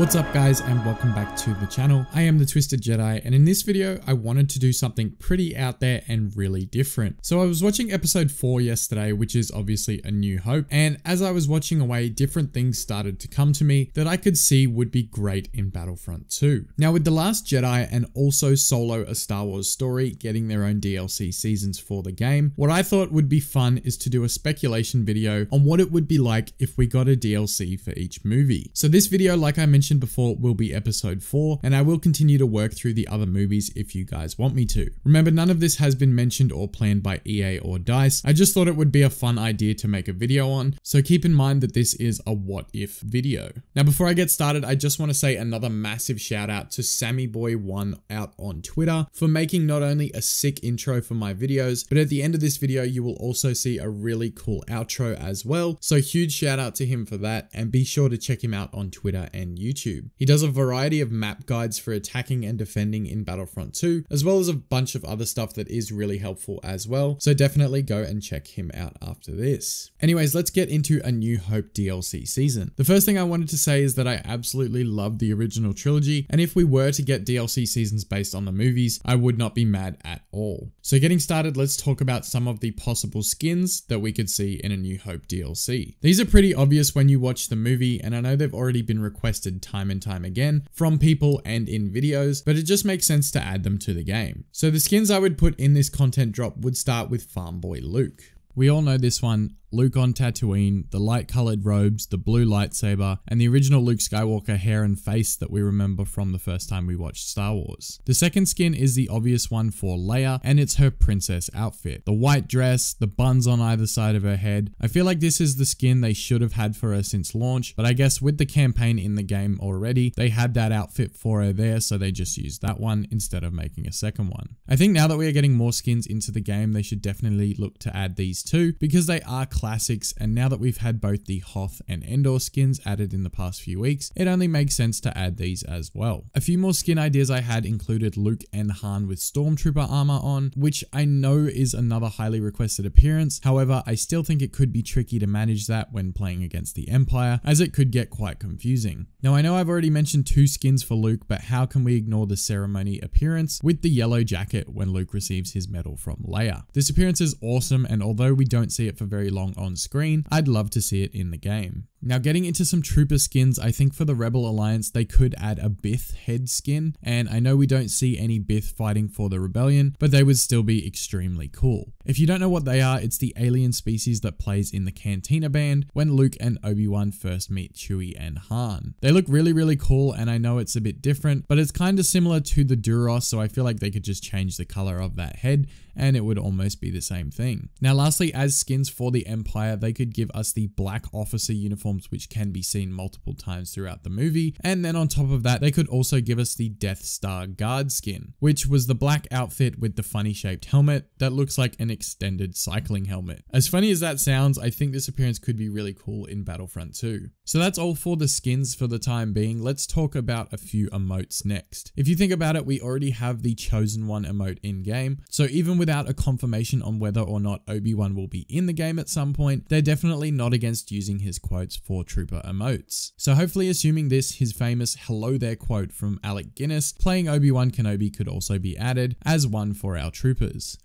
What's up guys, and welcome back to the channel. I am the Twisted Jedi, and in this video I wanted to do something pretty out there and really different. So I was watching episode 4 yesterday, which is obviously A New Hope, and as I was watching away, different things started to come to me that I could see would be great in Battlefront 2. Now with The Last Jedi and also Solo: A Star Wars Story getting their own DLC seasons for the game, what I thought would be fun is to do a speculation video on what it would be like if we got a DLC for each movie. So this video, like I mentioned before, will be episode 4, and I will continue to work through the other movies if you guys want me to. Remember, none of this has been mentioned or planned by EA or DICE. I just thought it would be a fun idea to make a video on, so keep in mind that this is a what if video. Now before I get started, I just want to say another massive shout out to SammyBoy1 out on Twitter for making not only a sick intro for my videos, but at the end of this video you will also see a really cool outro as well. So huge shout out to him for that, and be sure to check him out on Twitter and YouTube. He does a variety of map guides for attacking and defending in Battlefront 2, as well as a bunch of other stuff that is really helpful as well, so definitely go and check him out after this. Anyways, let's get into A New Hope DLC season. The first thing I wanted to say is that I absolutely love the original trilogy, and if we were to get DLC seasons based on the movies, I would not be mad at all. So getting started, let's talk about some of the possible skins that we could see in A New Hope DLC. These are pretty obvious when you watch the movie, and I know they've already been requested time and time again from people and in videos, but it just makes sense to add them to the game. So the skins I would put in this content drop would start with Farm Boy Luke. We all know this one. Luke on Tatooine, the light colored robes, the blue lightsaber, and the original Luke Skywalker hair and face that we remember from the first time we watched Star Wars. The second skin is the obvious one for Leia, and it's her princess outfit. The white dress, the buns on either side of her head. I feel like this is the skin they should have had for her since launch, but I guess with the campaign in the game already, they had that outfit for her there, so they just used that one instead of making a second one. I think now that we are getting more skins into the game, they should definitely look to add these too, because they are classics, and now that we've had both the Hoth and Endor skins added in the past few weeks, it only makes sense to add these as well. A few more skin ideas I had included Luke and Han with Stormtrooper armor on, which I know is another highly requested appearance. However, I still think it could be tricky to manage that when playing against the Empire, as it could get quite confusing. Now I know I've already mentioned 2 skins for Luke, but how can we ignore the ceremony appearance with the yellow jacket when Luke receives his medal from Leia? This appearance is awesome, and although we don't see it for very long on screen, I'd love to see it in the game. Now getting into some trooper skins, I think for the Rebel Alliance they could add a Bith head skin, and I know we don't see any Bith fighting for the Rebellion, but they would still be extremely cool. If you don't know what they are, it's the alien species that plays in the Cantina Band when Luke and Obi-Wan first meet Chewie and Han. They look really cool, and I know it's a bit different, but it's kind of similar to the Duros, so I feel like they could just change the color of that head and it would almost be the same thing. Now lastly, as skins for the Empire, they could give us the black officer uniforms, which can be seen multiple times throughout the movie, and then on top of that they could also give us the Death Star Guard skin, which was the black outfit with the funny shaped helmet that looks like an extended cycling helmet. As funny as that sounds, I think this appearance could be really cool in Battlefront 2. So that's all for the skins for the time being. Let's talk about a few emotes next. If you think about it, we already have the Chosen One emote in game, so even without a confirmation on whether or not Obi-Wan will be in the game at some point, they're definitely not against using his quotes for trooper emotes. So hopefully, assuming this, his famous "hello there" quote from Alec Guinness playing Obi-Wan Kenobi could also be added as one for our troopers.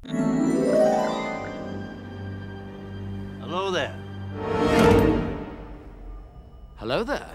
Hello there. Hello there.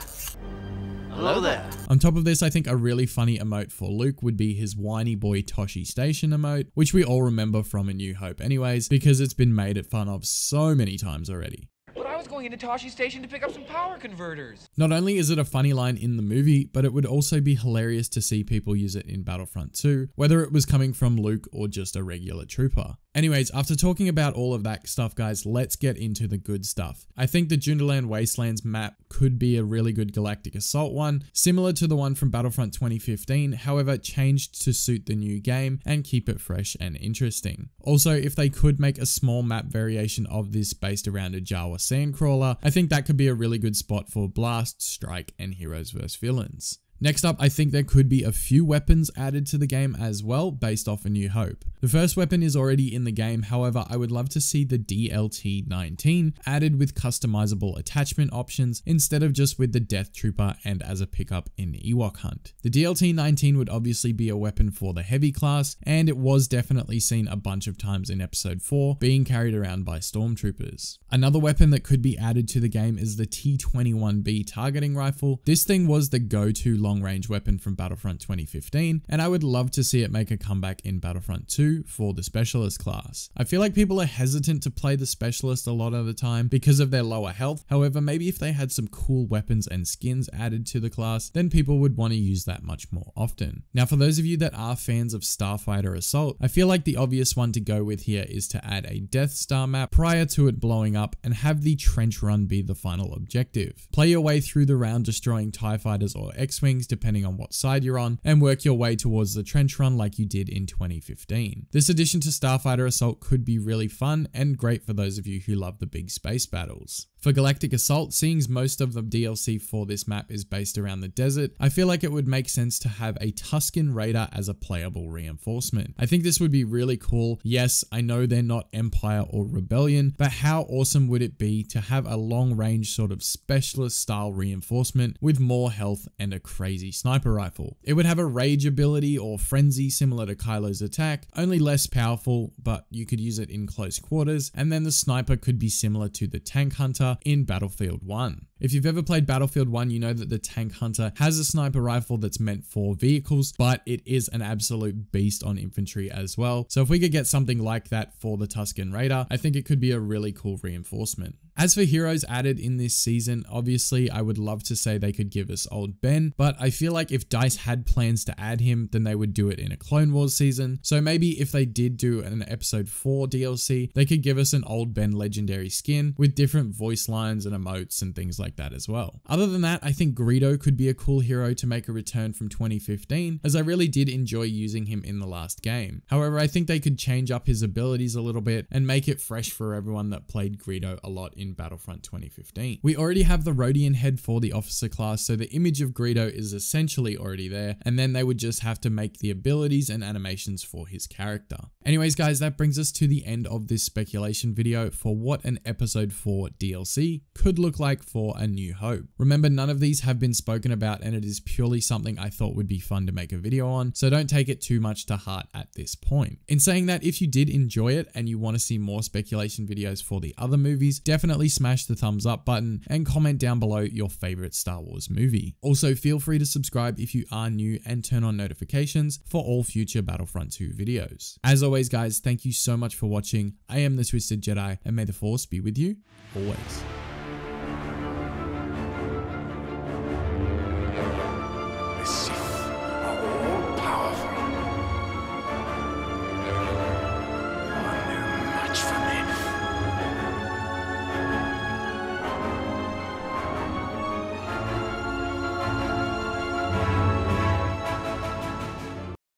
Hello there. On top of this, I think a really funny emote for Luke would be his whiny boy Tosche Station emote, which we all remember from A New Hope anyways, because it's been made fun of so many times already. But I was going into Tosche Station to pick up some power converters. Not only is it a funny line in the movie, but it would also be hilarious to see people use it in Battlefront 2, whether it was coming from Luke or just a regular trooper. Anyways, after talking about all of that stuff, guys, let's get into the good stuff. I think the Junderland Wastelands map could be a really good Galactic Assault one, similar to the one from Battlefront 2015, however changed to suit the new game and keep it fresh and interesting. Also, if they could make a small map variation of this based around a Jawa sandcrawler, I think that could be a really good spot for Blast, Strike, and Heroes vs Villains. Next up, I think there could be a few weapons added to the game as well based off A New Hope. The first weapon is already in the game, however, I would love to see the DLT-19 added with customizable attachment options instead of just with the Death Trooper and as a pickup in Ewok Hunt. The DLT-19 would obviously be a weapon for the heavy class, and it was definitely seen a bunch of times in episode 4 being carried around by stormtroopers. Another weapon that could be added to the game is the T-21B targeting rifle. This thing was the go-to long-range weapon from Battlefront 2015, and I would love to see it make a comeback in Battlefront 2 for the Specialist class. I feel like people are hesitant to play the Specialist a lot of the time because of their lower health. However, maybe if they had some cool weapons and skins added to the class, then people would want to use that much more often. Now, for those of you that are fans of Starfighter Assault, I feel like the obvious one to go with here is to add a Death Star map prior to it blowing up and have the trench run be the final objective. Play your way through the round destroying TIE fighters or X-Wings depending on what side you're on, and work your way towards the trench run like you did in 2015. This addition to Starfighter Assault could be really fun and great for those of you who love the big space battles. For Galactic Assault, seeing most of the DLC for this map is based around the desert, I feel like it would make sense to have a Tusken Raider as a playable reinforcement. I think this would be really cool. Yes, I know they're not Empire or Rebellion, but how awesome would it be to have a long range sort of specialist style reinforcement with more health and a crazy sniper rifle. It would have a rage ability or frenzy similar to Kylo's attack, only less powerful, but you could use it in close quarters, and then the sniper could be similar to the Tank Hunter in Battlefield 1. If you've ever played Battlefield 1, you know that the Tank Hunter has a sniper rifle that's meant for vehicles, but it is an absolute beast on infantry as well. So if we could get something like that for the Tusken Raider, I think it could be a really cool reinforcement. As for heroes added in this season, obviously I would love to say they could give us Old Ben, but I feel like if DICE had plans to add him, then they would do it in a Clone Wars season. So maybe if they did do an episode 4 DLC, they could give us an Old Ben legendary skin with different voice lines and emotes and things like that as well. Other than that, I think Greedo could be a cool hero to make a return from 2015, as I really did enjoy using him in the last game. However, I think they could change up his abilities a little bit and make it fresh for everyone that played Greedo a lot in Battlefront 2015. We already have the Rodian head for the officer class, so the image of Greedo is essentially already there, and then they would just have to make the abilities and animations for his character. Anyways guys, that brings us to the end of this speculation video for what an episode 4 DLC could look like for A New Hope. Remember, none of these have been spoken about, and it is purely something I thought would be fun to make a video on, so don't take it too much to heart at this point. In saying that, if you did enjoy it and you want to see more speculation videos for the other movies, definitely smash the thumbs up button and comment down below your favorite Star Wars movie. Also, feel free to subscribe if you are new and turn on notifications for all future Battlefront 2 videos. As always guys, thank you so much for watching. I am the Twisted Jedi, and may the Force be with you always.